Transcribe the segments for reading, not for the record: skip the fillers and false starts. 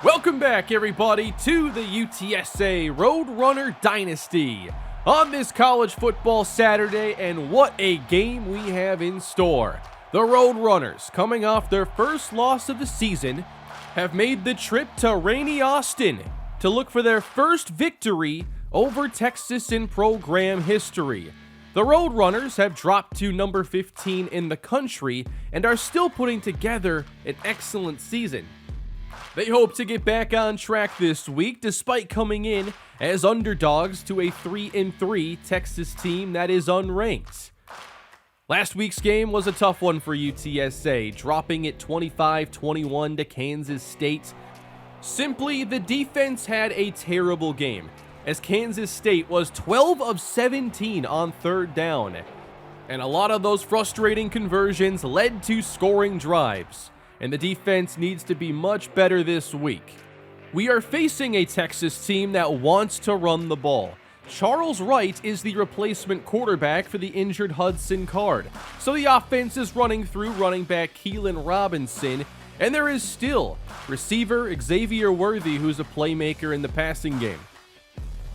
Welcome back, everybody, to the UTSA Roadrunner Dynasty on this college football Saturday, and what a game we have in store. The Roadrunners, coming off their first loss of the season, have made the trip to rainy Austin to look for their first victory over Texas in program history. The Roadrunners have dropped to number 15 in the country and are still putting together an excellent season. They hope to get back on track this week despite coming in as underdogs to a 3-3 Texas team that is unranked. Last week's game was a tough one for UTSA, dropping it 25-21 to Kansas State. Simply, the defense had a terrible game, as Kansas State was 12 of 17 on third down, and a lot of those frustrating conversions led to scoring drives, and the defense needs to be much better this week. We are facing a Texas team that wants to run the ball. Joe Wright is the replacement quarterback for the injured Hudson Card, so the offense is running through running back Keelan Robinson, and there is still receiver Xavier Worthy, who's a playmaker in the passing game.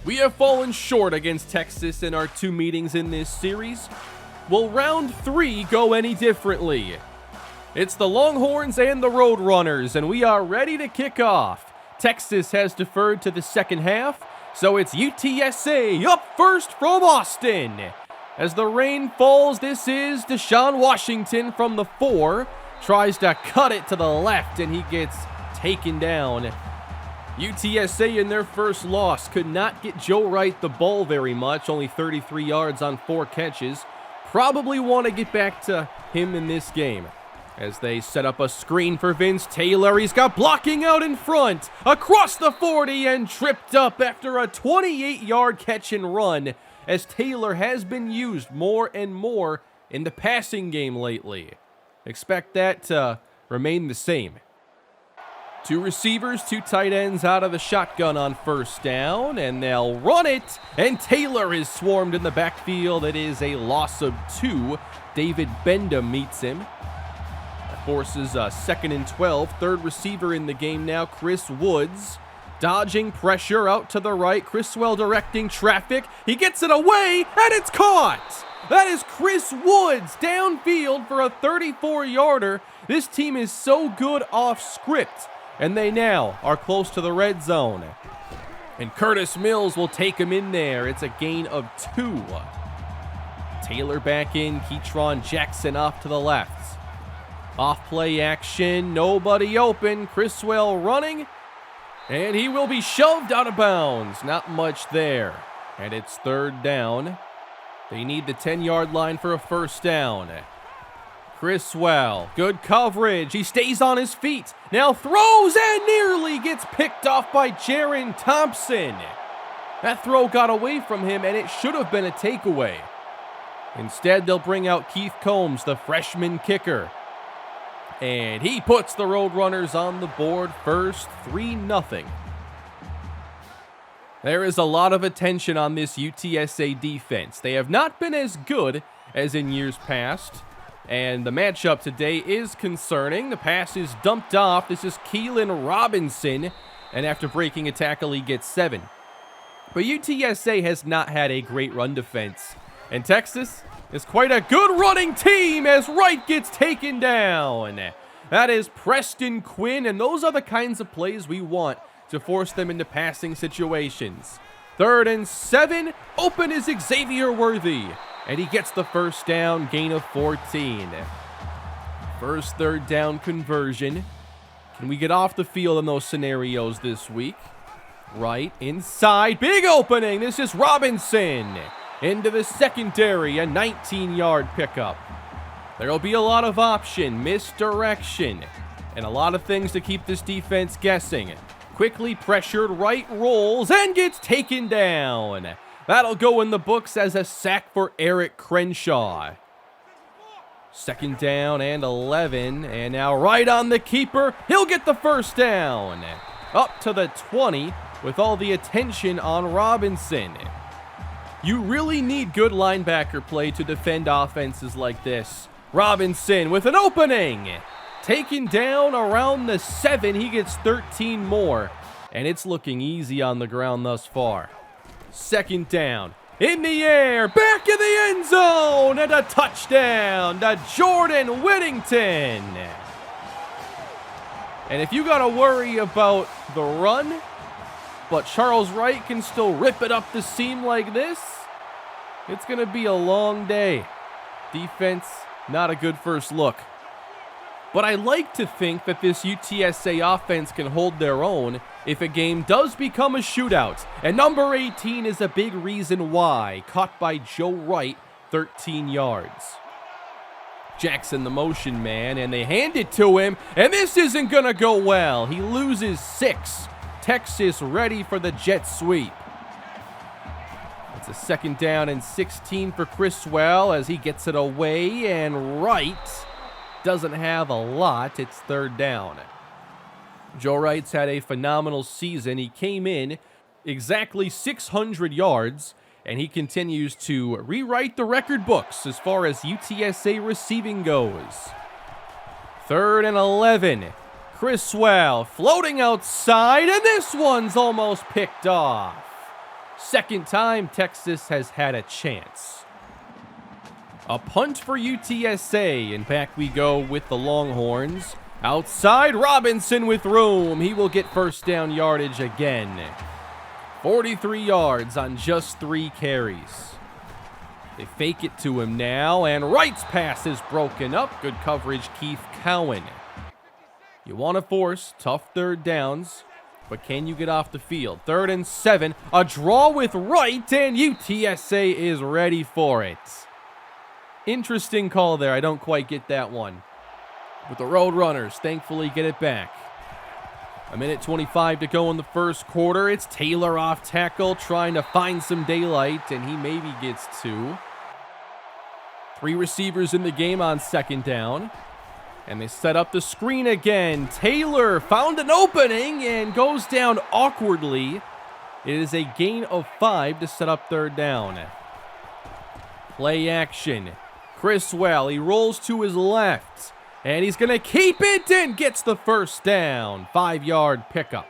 We have fallen short against Texas in our two meetings in this series. Will round 3 go any differently? It's the Longhorns and the Roadrunners, and we are ready to kick off. Texas has deferred to the second half, so it's UTSA up first from Austin. As the rain falls, this is Deshaun Washington from the 4. Tries to cut it to the left, and he gets taken down. UTSA in their first loss could not get Joe Wright the ball very much, only 33 yards on 4 catches. Probably want to get back to him in this game. As they set up a screen for Vince Taylor, he's got blocking out in front, across the 40, and tripped up after a 28-yard catch and run, as Taylor has been used more and more in the passing game lately. Expect that to remain the same. 2 receivers, 2 tight ends out of the shotgun on first down, and they'll run it, and Taylor is swarmed in the backfield. It is a loss of 2. David Benda meets him. Forces a 2nd and 12. Third receiver in the game now, Chris Woods. Dodging pressure out to the right. Criswell directing traffic. He gets it away, and it's caught! That is Chris Woods downfield for a 34-yarder. This team is so good off script, and they now are close to the red zone. And Curtis Mills will take him in there. It's a gain of 2. Taylor back in. Keytron Jackson off to the left. Off play action, nobody open. Criswell running, and he will be shoved out of bounds. Not much there, and it's third down. They need the 10-yard line for a first down. Criswell, good coverage. He stays on his feet. Now throws and nearly gets picked off by Jaron Thompson. That throw got away from him, and it should have been a takeaway. Instead, they'll bring out Keith Combs, the freshman kicker. And he puts the Roadrunners on the board first, 3-0. There is a lot of attention on this UTSA defense. They have not been as good as in years past, and the matchup today is concerning. The pass is dumped off. This is Keelan Robinson, and after breaking a tackle, he gets 7. But UTSA has not had a great run defense, and Texas is quite a good running team as Wright gets taken down. That is Preston Quinn, and those are the kinds of plays we want to force them into passing situations. 3rd and 7, open is Xavier Worthy, and he gets the first down, gain of 14. First third down conversion. Can we get off the field in those scenarios this week? Right inside, big opening. This is Robinson. Into the secondary, a 19-yard pickup. There will be a lot of option, misdirection, and a lot of things to keep this defense guessing. Quickly pressured, Wright rolls and gets taken down. That'll go in the books as a sack for Eric Crenshaw. 2nd down and 11, and now right on the keeper. He'll get the first down. Up to the 20 with all the attention on Robinson. You really need good linebacker play to defend offenses like this. Robinson with an opening. taken down around the 7. He gets 13 more, and it's looking easy on the ground thus far. Second down, in the air, back in the end zone, and a touchdown to Jordan Whittington. And if you got to worry about the run, but Charles Wright can still rip it up the seam like this, it's going to be a long day. Defense, not a good first look. But I like to think that this UTSA offense can hold their own if a game does become a shootout. And number 18 is a big reason why. Caught by Joe Wright, 13 yards. Jackson the motion man, and they hand it to him, and this isn't gonna go well. He loses 6. Texas ready for the jet sweep. It's a second down and 16 for Criswell as he gets it away, and Wright doesn't have a lot. It's third down. Joe Wright's had a phenomenal season. He came in exactly 600 yards, and he continues to rewrite the record books as far as UTSA receiving goes. Third and 11. Criswell floating outside, and this one's almost picked off. Second time Texas has had a chance. A punt for UTSA, and back we go with the Longhorns. Outside, Robinson with room. He will get first down yardage again. 43 yards on just 3 carries. They fake it to him now, and Wright's pass is broken up. Good coverage, Keith Cowan. You want to force tough third downs, but can you get off the field? 3rd and 7, a draw with Wright, and UTSA is ready for it. Interesting call there. I don't quite get that one. But the Roadrunners thankfully get it back. A minute 25 to go in the first quarter. It's Taylor off tackle trying to find some daylight, and he maybe gets 2. 3 receivers in the game on second down. And they set up the screen again. Taylor found an opening and goes down awkwardly. It is a gain of 5 to set up third down. Play action. Criswell, he rolls to his left. And he's going to keep it and gets the first down. 5-yard pickup.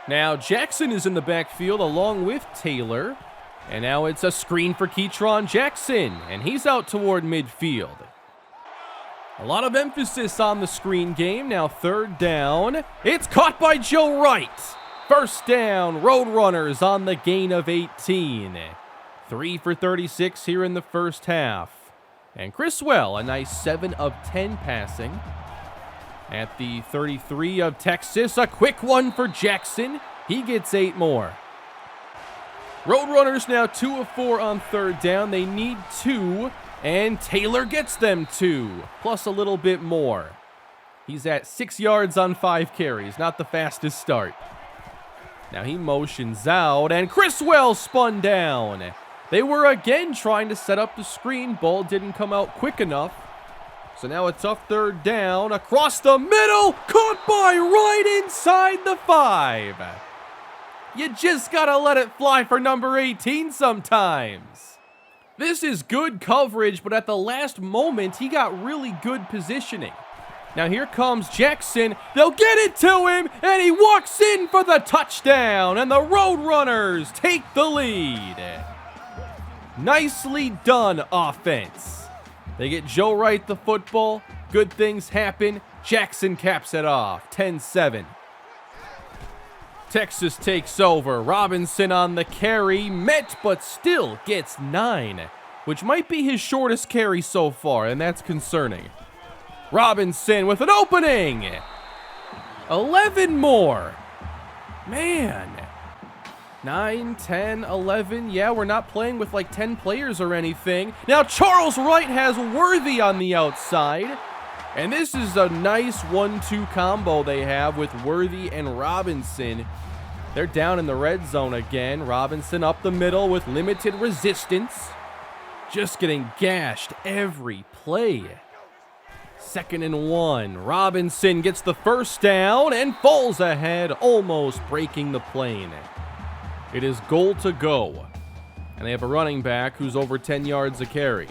Now Jackson is in the backfield along with Taylor. And now it's a screen for Ketron Jackson. And he's out toward midfield. A lot of emphasis on the screen game. Now third down. It's caught by Joe Wright. First down, Roadrunners on the gain of 18. 3 for 36 here in the first half. And Criswell, a nice 7 of 10 passing. At the 33 of Texas, a quick one for Jackson. He gets 8 more. Roadrunners now 2 of 4 on third down. They need 2, and Taylor gets them 2, plus a little bit more. He's at 6 yards on 5 carries, not the fastest start. Now he motions out, and Criswell spun down. They were again trying to set up the screen. Ball didn't come out quick enough. So now a tough third down across the middle. Caught by Wright inside the 5. You just gotta let it fly for number 18 sometimes. This is good coverage, but at the last moment, he got really good positioning. Now here comes Jackson. They'll get it to him, and he walks in for the touchdown, and the Roadrunners take the lead. Nicely done, offense. They get Joe Wright the football. Good things happen. Jackson caps it off. 10-7. Texas takes over. Robinson on the carry. Met, but still gets 9, which might be his shortest carry so far, and that's concerning. Robinson with an opening. 11 more. Man. 9, 10, 11. Yeah, we're not playing with like 10 players or anything. Now Charles Wright has Worthy on the outside. And this is a nice 1-2 combo they have with Worthy and Robinson. They're down in the red zone again. Robinson up the middle with limited resistance. Just getting gashed every play. 2nd and 1. Robinson gets the first down and falls ahead, almost breaking the plane. It is goal to go. And they have a running back who's over 10 yards a carry.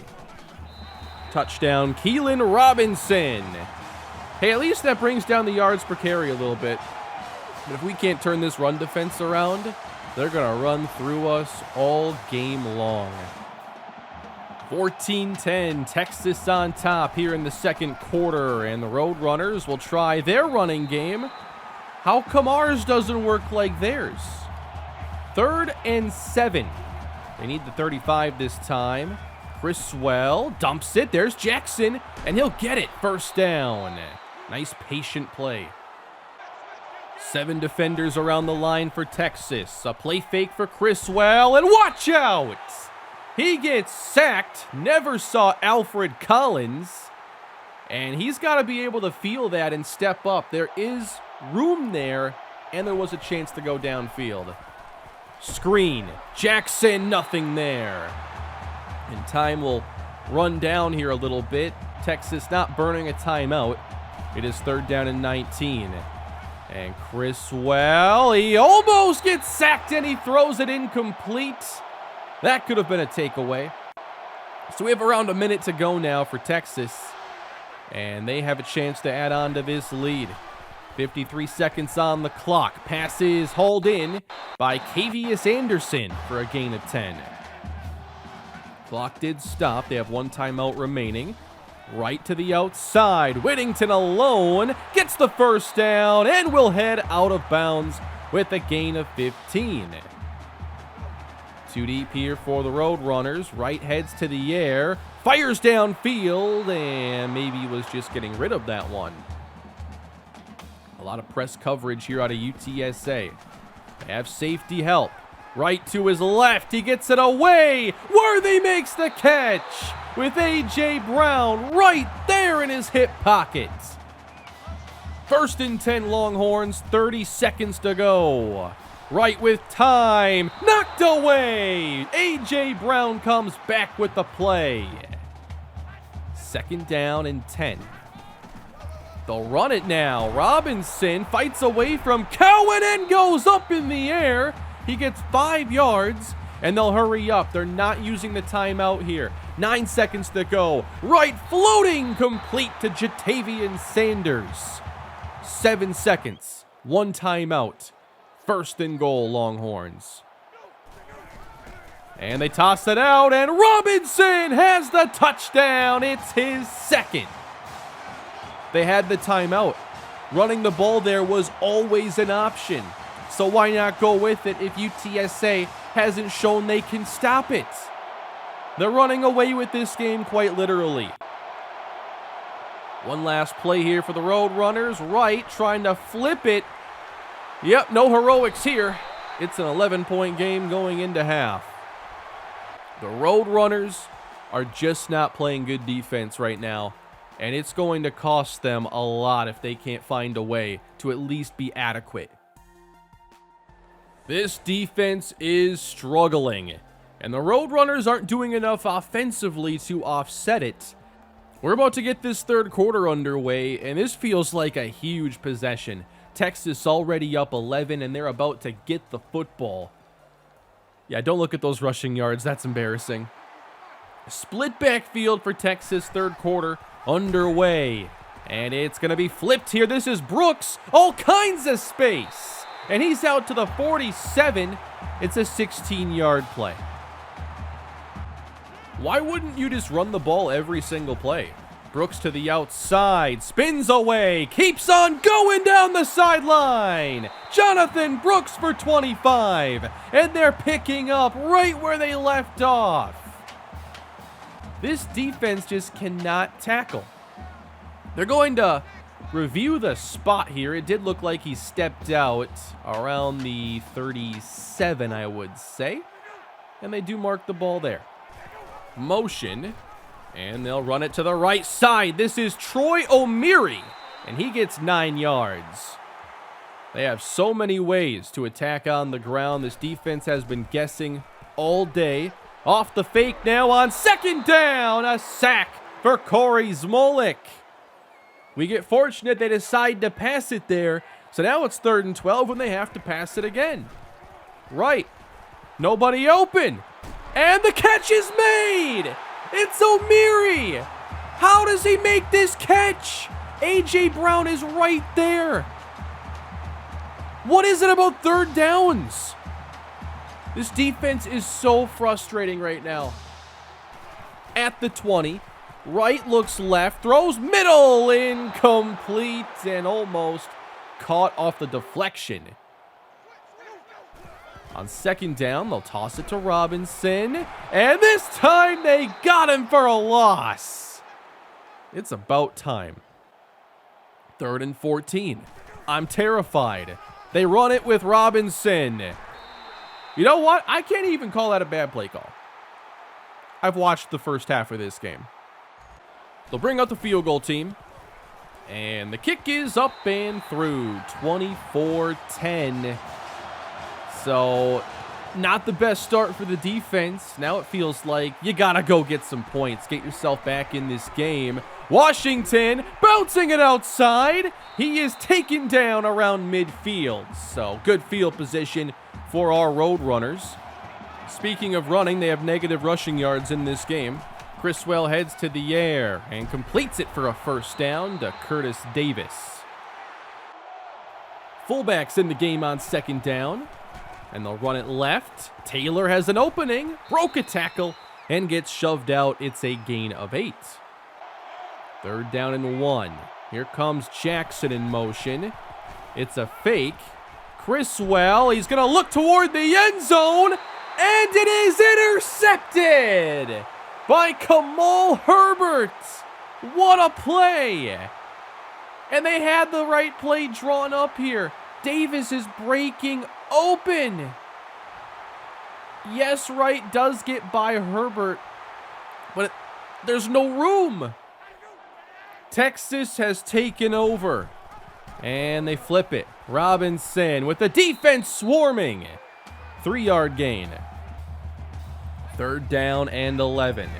Touchdown, Keelan Robinson. Hey, at least that brings down the yards per carry a little bit. But if we can't turn this run defense around, they're going to run through us all game long. 14-10, Texas on top here in the second quarter, and the Roadrunners will try their running game. How come ours doesn't work like theirs? 3rd and 7. They need the 35 this time. Criswell dumps it. There's Jackson, and he'll get it. First down. Nice patient play. 7 defenders around the line for Texas. A play fake for Criswell, and watch out! He gets sacked. Never saw Alfred Collins. And he's got to be able to feel that and step up. There is room there, and there was a chance to go downfield. Screen. Jackson, nothing there. And time will run down here a little bit. Texas not burning a timeout. It is 3rd down and 19. And Criswell, he almost gets sacked and he throws it incomplete. That could have been a takeaway. So we have around a minute to go now for Texas. And they have a chance to add on to this lead. 53 seconds on the clock. Pass is hauled in by Cavius Anderson for a gain of 10. Clock did stop. They have 1 timeout remaining. Right to the outside. Whittington alone gets the first down and will head out of bounds with a gain of 15. 2 deep here for the Roadrunners. Wright heads to the air. Fires downfield, and maybe he was just getting rid of that one. A lot of press coverage here out of UTSA. They have safety help. Right to his left. He gets it away. Worthy makes the catch with A.J. Brown right there in his hip pocket. 1st and 10 Longhorns. 30 seconds to go. Right with time. Knocked away. A.J. Brown comes back with the play. 2nd down and 10. They'll run it now. Robinson fights away from Cowan and goes up in the air. He gets 5 yards, and they'll hurry up. They're not using the timeout here. 9 seconds to go. Right floating complete to Jatavian Sanders. 7 seconds. 1 timeout. 1st and goal, Longhorns. And they toss it out, and Robinson has the touchdown. It's his 2nd. They had the timeout. Running the ball there was always an option. So why not go with it if UTSA hasn't shown they can stop it? They're running away with this game quite literally. 1 last play here for the Roadrunners. Wright trying to flip it. Yep, no heroics here. It's an 11-point game going into half. The Roadrunners are just not playing good defense right now, and it's going to cost them a lot if they can't find a way to at least be adequate. This defense is struggling, and the Roadrunners aren't doing enough offensively to offset it. We're about to get this 3rd quarter underway, and this feels like a huge possession. Texas already up 11, and they're about to get the football. Yeah, don't look at those rushing yards. That's embarrassing. Split backfield for Texas, 3rd quarter underway. And it's going to be flipped here. This is Brooks. All kinds of space. And he's out to the 47. It's a 16-yard play. Why wouldn't you just run the ball every single play? Brooks to the outside, spins away, keeps on going down the sideline. Jonathan Brooks for 25, and they're picking up right where they left off. This defense just cannot tackle. They're going to review the spot here. It did look like he stepped out around the 37, I would say. And they do mark the ball there. Motion. And they'll run it to the right side. This is Troy O'Meary, and he gets 9 yards. They have so many ways to attack on the ground. This defense has been guessing all day. Off the fake now on 2nd down. A sack for Corey Zmolik. We get fortunate they decide to pass it there. So now it's 3rd and 12 when they have to pass it again. Right. Nobody open. And the catch is made. It's O'Meary. How does he make this catch? A.J. Brown is right there. What is it about third downs? This defense is so frustrating right now. At the 20, Wright looks left, throws middle, incomplete, and almost caught off the deflection. On second down, they'll toss it to Robinson, and this time they got him for a loss. It's about time. 3rd and 14. I'm terrified. They run it with Robinson. You know what? I can't even call that a bad play call. I've watched the first half of this game. They'll bring out the field goal team. And the kick is up and through. 24-10. So, not the best start for the defense. Now it feels like you gotta go get some points. Get yourself back in this game. Washington bouncing it outside. He is taken down around midfield. So, good field position for our Roadrunners. Speaking of running, they have negative rushing yards in this game. Criswell heads to the air and completes it for a first down to Curtis Davis. Fullbacks in the game on second down. And they'll run it left. Taylor has an opening, broke a tackle, and gets shoved out. It's a gain of 8. 3rd down and 1. Here comes Jackson in motion. It's a fake. Criswell, he's going to look toward the end zone, and it is intercepted by Kamal Herbert. What a play. And they had the right play drawn up here. Davis is breaking open. Yes, Wright does get by Herbert, but there's no room. Texas has taken over, and they flip it. Robinson with the defense swarming. 3-yard gain. 3rd down and 11.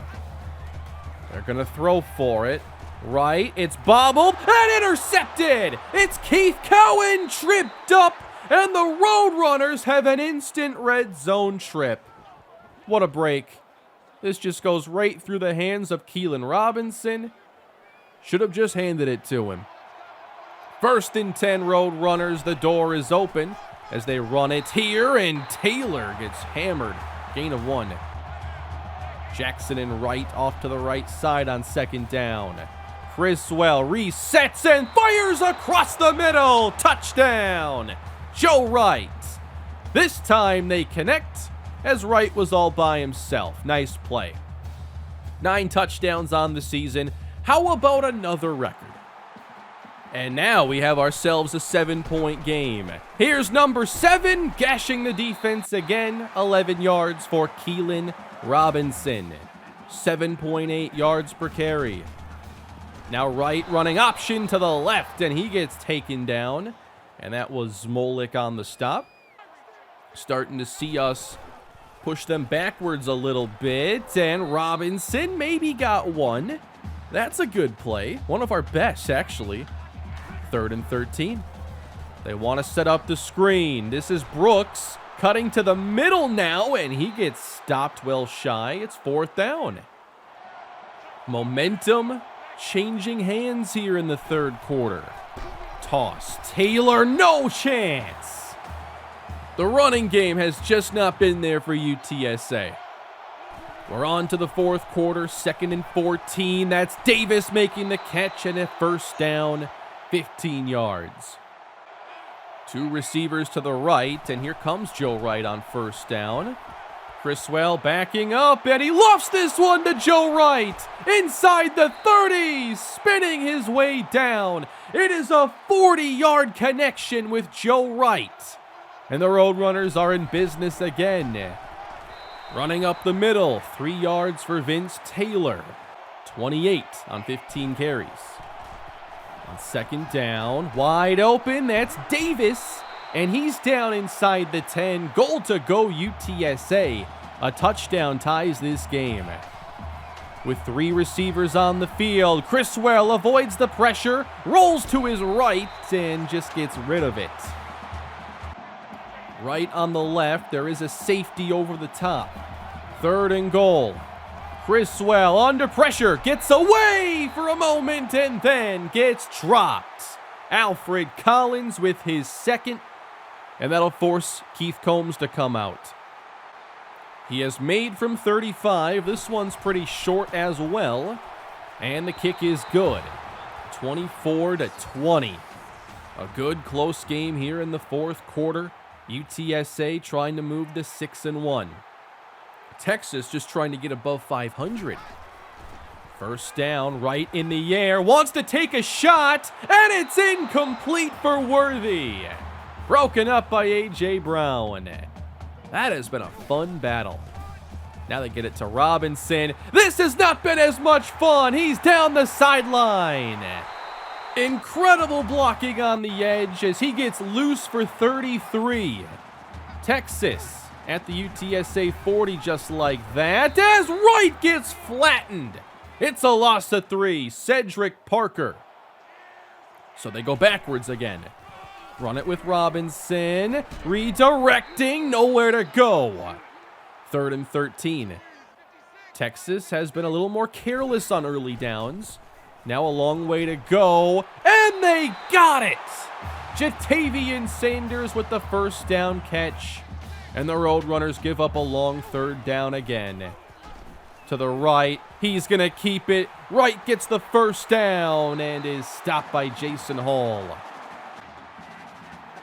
They're going to throw for it. Right, it's bobbled and intercepted. It's Keith Cowan tripped up, and the Roadrunners have an instant red zone trip. What a break. This just goes right through the hands of Keelan Robinson. Should have just handed it to him. 1st and 10 Roadrunners. The door is open as they run it here, and Taylor gets hammered. Gain of 1. Jackson and Wright off to the right side on second down. Criswell resets and fires across the middle. Touchdown, Joe Wright. This time they connect as Wright was all by himself. Nice play. 9 touchdowns on the season. How about another record? And now we have ourselves a 7-point game. Here's number 7 gashing the defense again. 11 yards for Keelan Robinson. 7.8 yards per carry. Now Wright running option to the left, and he gets taken down. And that was Zmolik on the stop. Starting to see us push them backwards a little bit. And Robinson maybe got one. That's a good play. One of our best, actually. 3rd and 13. They want to set up the screen. This is Brooks cutting to the middle now, and he gets stopped well shy. It's 4th down. Momentum changing hands here in the 3rd quarter. Toss. Taylor, no chance. The running game has just not been there for UTSA. We're on to the 4th quarter, 2nd and 14. That's Davis making the catch, and a first down, 15 yards. 2 receivers to the right, and here comes Joe Wright on first down. Criswell backing up, and he lofts this one to Joe Wright inside the 30, spinning his way down. It is a 40-yard connection with Joe Wright. And the Roadrunners are in business again. Running up the middle, 3 yards for Vince Taylor. 28 on 15 carries. On second down, wide open, that's Davis. And he's down inside the 10. Goal to go UTSA. A touchdown ties this game. With 3 receivers on the field, Criswell avoids the pressure, rolls to his right, and just gets rid of it. Right on the left, there is a safety over the top. 3rd and goal. Criswell under pressure, gets away for a moment and then gets dropped. Alfred Collins with his second, and that'll force Keith Combs to come out. He has made from 35. This one's pretty short as well, and the kick is good. 24-20. A good close game here in the fourth quarter. UTSA trying to move to 6-1. Texas just trying to get above 500. First down, right in the air, wants to take a shot, and it's incomplete for Worthy. Broken up by A.J. Brown. That has been a fun battle. Now they get it to Robinson. This has not been as much fun. He's down the sideline. Incredible blocking on the edge as he gets loose for 33. Texas at the UTSA 40 just like that, as Wright gets flattened. It's a loss of 3, Cedric Parker. So they go backwards again. Run it with Robinson, redirecting, nowhere to go. 3rd and 13. Texas has been a little more careless on early downs. Now a long way to go, and they got it! Jatavian Sanders with the first down catch. And the Roadrunners give up a long 3rd down again. To the right, he's going to keep it. Wright gets the first down and is stopped by Jason Hall.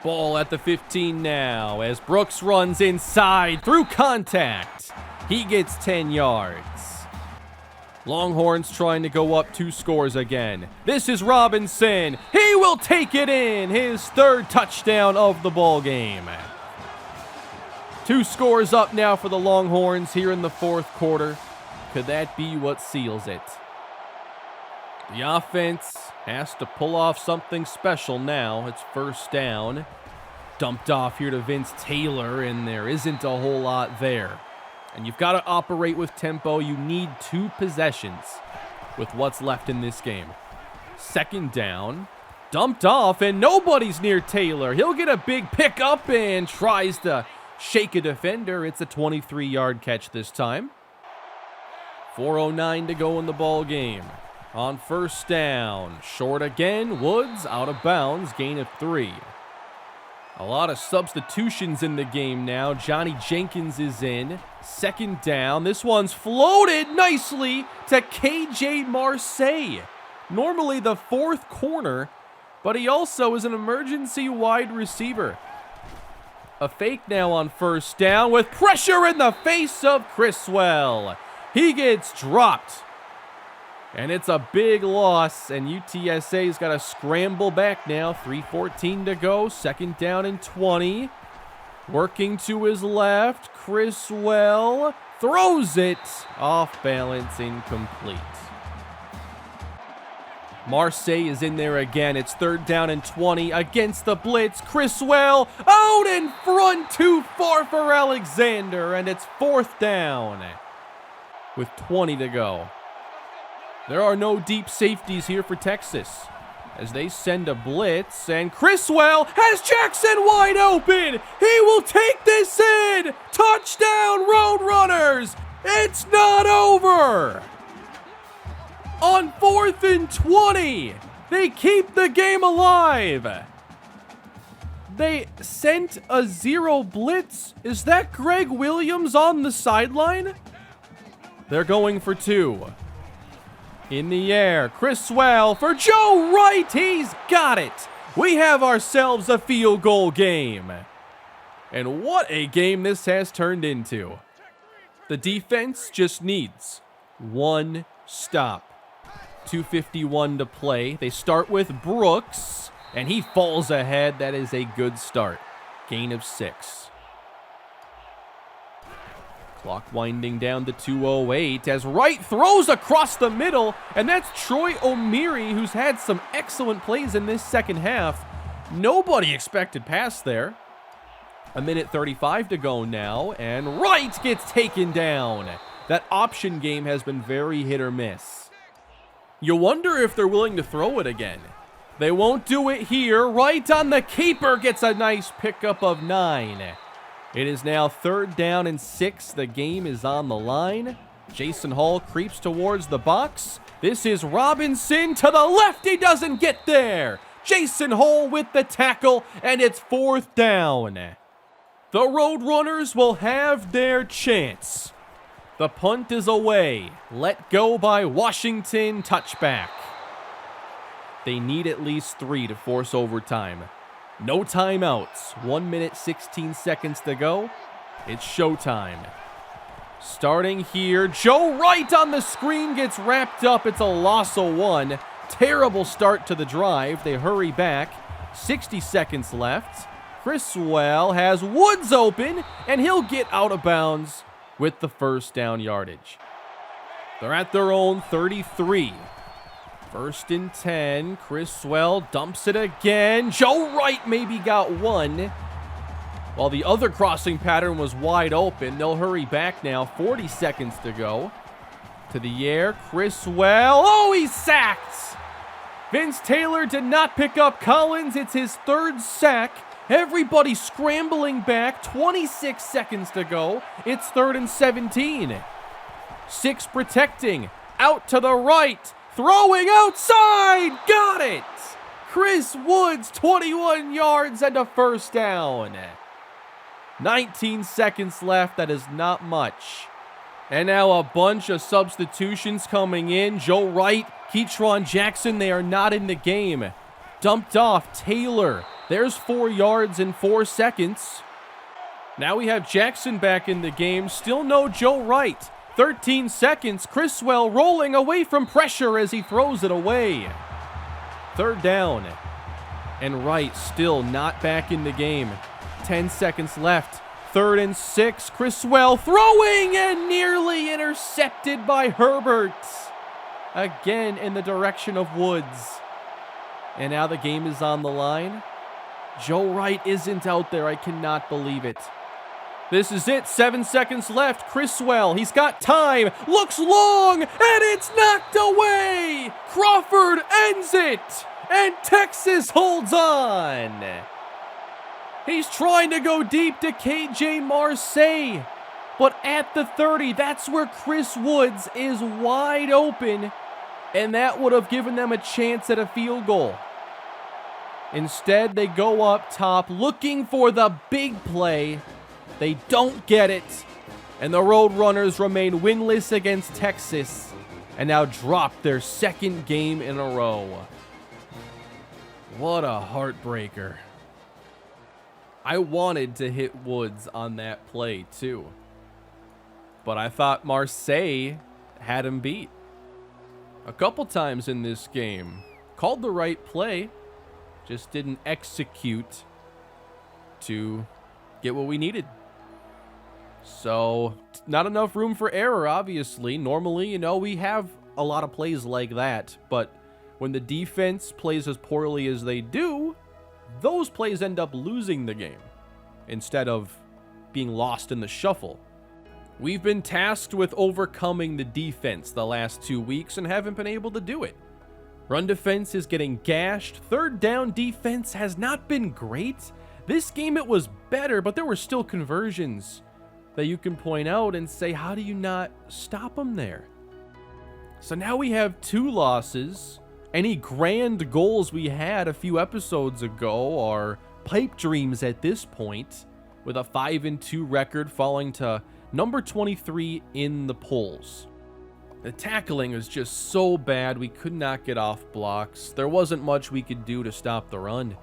Ball at the 15 now as Brooks runs inside through contact. He gets 10 yards. Longhorns trying to go up 2 scores again. This is Robinson. He will take it in. His 3rd touchdown of the ball game. 2 scores up now for the Longhorns here in the fourth quarter. Could that be what seals it? The offense has to pull off something special now. It's first down. Dumped off here to Vince Taylor, and there isn't a whole lot there. And you've got to operate with tempo. You need 2 possessions with what's left in this game. Second down. Dumped off, and nobody's near Taylor. He'll get a big pickup and tries to shake a defender. It's a 23-yard catch this time. 4:09 to go in the ball game. On first down, short again. Woods out of bounds, gain of 3. A lot of substitutions in the game now. Johnny Jenkins is in. Second down. This one's floated nicely to KJ Marseille. Normally the 4th corner, but he also is an emergency wide receiver. A fake now on first down with pressure in the face of Criswell. He gets dropped. And it's a big loss, and UTSA's got to scramble back now. 3:14 to go, second down and 20. Working to his left, Criswell throws it off balance, incomplete. Marseille is in there again. It's 3rd down and 20 against the blitz. Criswell out in front, too far for Alexander, and it's 4th down with 20 to go. There are no deep safeties here for Texas as they send a blitz, and Criswell has Jackson wide open. He will take this in. Touchdown, Roadrunners. It's not over. On 4th and 20, they keep the game alive. They sent a 0 blitz. Is that Greg Williams on the sideline? They're going for 2. In the air, Criswell for Joe Wright. He's got it. We have ourselves a field goal game. And what a game this has turned into. The defense just needs 1 stop. 2:51 to play. They start with Brooks, and he falls ahead. That is a good start. Gain of 6. Clock winding down to 2:08 as Wright throws across the middle, and that's Troy O'Meary, who's had some excellent plays in this second half. Nobody expected pass there. 1:35 to go now, and Wright gets taken down. That option game has been very hit or miss. You wonder if they're willing to throw it again. They won't do it here. Wright on the keeper gets a nice pickup of 9. It is now 3rd down and 6. The game is on the line. Jason Hall creeps towards the box. This is Robinson to the left. He doesn't get there. Jason Hall with the tackle, and it's 4th down. The Roadrunners will have their chance. The punt is away. Let go by Washington, touchback. They need at least 3 to force overtime. No timeouts. 1 minute, 16 seconds to go. It's showtime. Starting here, Joe Wright on the screen gets wrapped up. It's a loss of 1. Terrible start to the drive. They hurry back. 60 seconds left. Criswell has Woods open, and he'll get out of bounds with the 1st down yardage. They're at their own 33. 1st and 10. Criswell dumps it again. Joe Wright maybe got 1. While the other crossing pattern was wide open. They'll hurry back now. 40 seconds to go. To the air. Criswell. Oh, he's sacked. Vince Taylor did not pick up Collins. It's his 3rd sack. Everybody scrambling back. 26 seconds to go. It's 3rd and 17. 6 protecting. Out to the right. Throwing outside. Got it. Chris Woods, 21 yards and a 1st down. 19 seconds left. That is not much. And now a bunch of substitutions coming in. Joe Wright, Keytron Jackson, they are not in the game. Dumped off Taylor. There's 4 yards in 4 seconds. Now we have Jackson back in the game. Still no Joe Wright. 13 seconds. Criswell rolling away from pressure as he throws it away. 3rd down. And Wright still not back in the game. 10 seconds left. 3rd and 6. Criswell throwing and nearly intercepted by Herbert. Again in the direction of Woods. And now the game is on the line. Joe Wright isn't out there. I cannot believe it. This is it. 7 seconds left. Criswell, he's got time. Looks long, and it's knocked away. Crawford ends it, and Texas holds on. He's trying to go deep to KJ Marseille. But at the 30, that's where Chris Woods is wide open. And that would have given them a chance at a field goal. Instead, they go up top looking for the big play. They don't get it. And the Roadrunners remain winless against Texas. And now drop their 2nd game in a row. What a heartbreaker. I wanted to hit Woods on that play too. But I thought Marseille had him beat. A couple times in this game. Called the right play. Just didn't execute to get what we needed. So, not enough room for error, obviously. Normally, we have a lot of plays like that. But when the defense plays as poorly as they do, those plays end up losing the game instead of being lost in the shuffle. We've been tasked with overcoming the defense the last 2 weeks and haven't been able to do it. Run defense is getting gashed. 3rd down defense has not been great. This game it was better, but there were still conversions that you can point out and say, how do you not stop them there? So now we have 2 losses. Any grand goals we had a few episodes ago are pipe dreams at this point, with a 5-2 record falling to number 23 in the polls. The tackling is just so bad, we could not get off blocks. There wasn't much we could do to stop the run.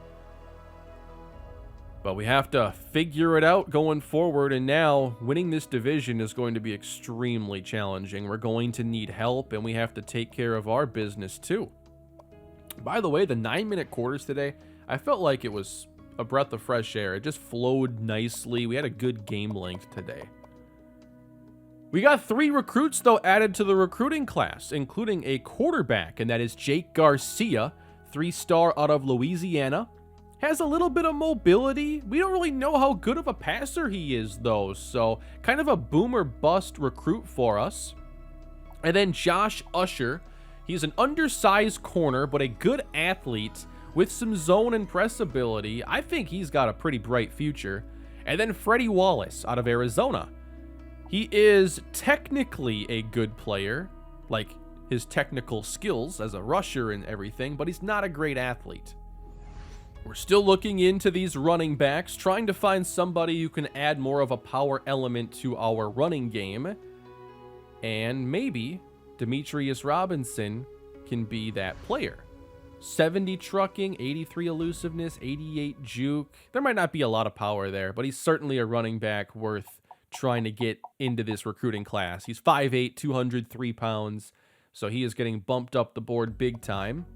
But we have to figure it out going forward, and now winning this division is going to be extremely challenging. We're going to need help, and we have to take care of our business too. By the way, the 9-minute quarters today, I felt like it was a breath of fresh air. It just flowed nicely. We had a good game length today. We got 3 recruits, though, added to the recruiting class, including a quarterback, and that is Jake Garcia, 3-star out of Louisiana. Has a little bit of mobility. We don't really know how good of a passer he is, though, so kind of a boomer bust recruit for us. And then Josh Usher. He's an undersized corner, but a good athlete with some zone and press ability. I think he's got a pretty bright future. And then Freddie Wallace out of Arizona. He is technically a good player, like his technical skills as a rusher and everything, but he's not a great athlete. We're still looking into these running backs, trying to find somebody who can add more of a power element to our running game. And maybe Demetrius Robinson can be that player. 70 trucking, 83 elusiveness, 88 juke. There might not be a lot of power there, but he's certainly a running back worth trying to get into this recruiting class. He's 5'8", 203 pounds, so he is getting bumped up the board big time.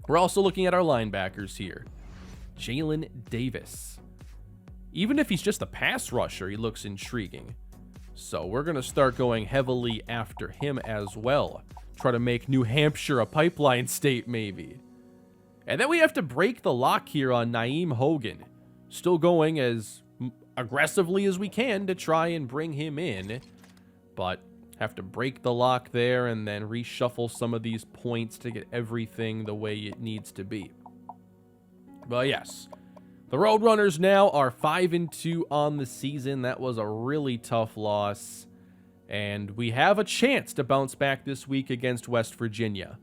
We're also looking at our linebackers here. Jalen Davis. Even if he's just a pass rusher, he looks intriguing. So we're going to start going heavily after him as well. Try to make New Hampshire a pipeline state, maybe. And then we have to break the lock here on Naeem Hogan. Still going as aggressively as we can to try and bring him in. But have to break the lock there and then reshuffle some of these points to get everything the way it needs to be. But yes, the Roadrunners now are 5-2 on the season. That was a really tough loss. And we have a chance to bounce back this week against West Virginia.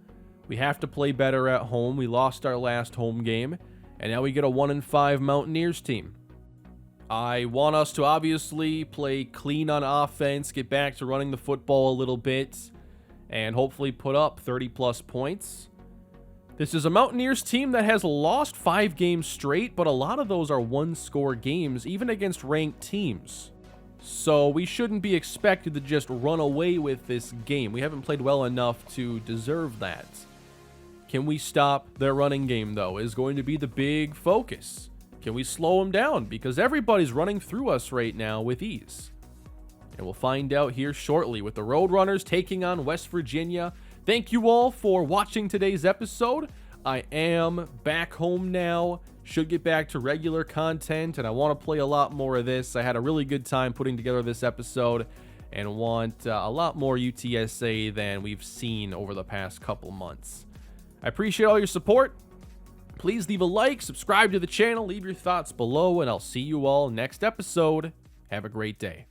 We have to play better at home. We lost our last home game, and now we get a 1-5 Mountaineers team. I want us to obviously play clean on offense, get back to running the football a little bit, and hopefully put up 30-plus points. This is a Mountaineers team that has lost 5 games straight, but a lot of those are one-score games, even against ranked teams. So we shouldn't be expected to just run away with this game. We haven't played well enough to deserve that. Can we stop their running game, though, is going to be the big focus. Can we slow them down? Because everybody's running through us right now with ease. And we'll find out here shortly with the Roadrunners taking on West Virginia. Thank you all for watching today's episode. I am back home now. Should get back to regular content, and I want to play a lot more of this. I had a really good time putting together this episode and want a lot more UTSA than we've seen over the past couple months. I appreciate all your support. Please leave a like, subscribe to the channel, leave your thoughts below, and I'll see you all next episode. Have a great day.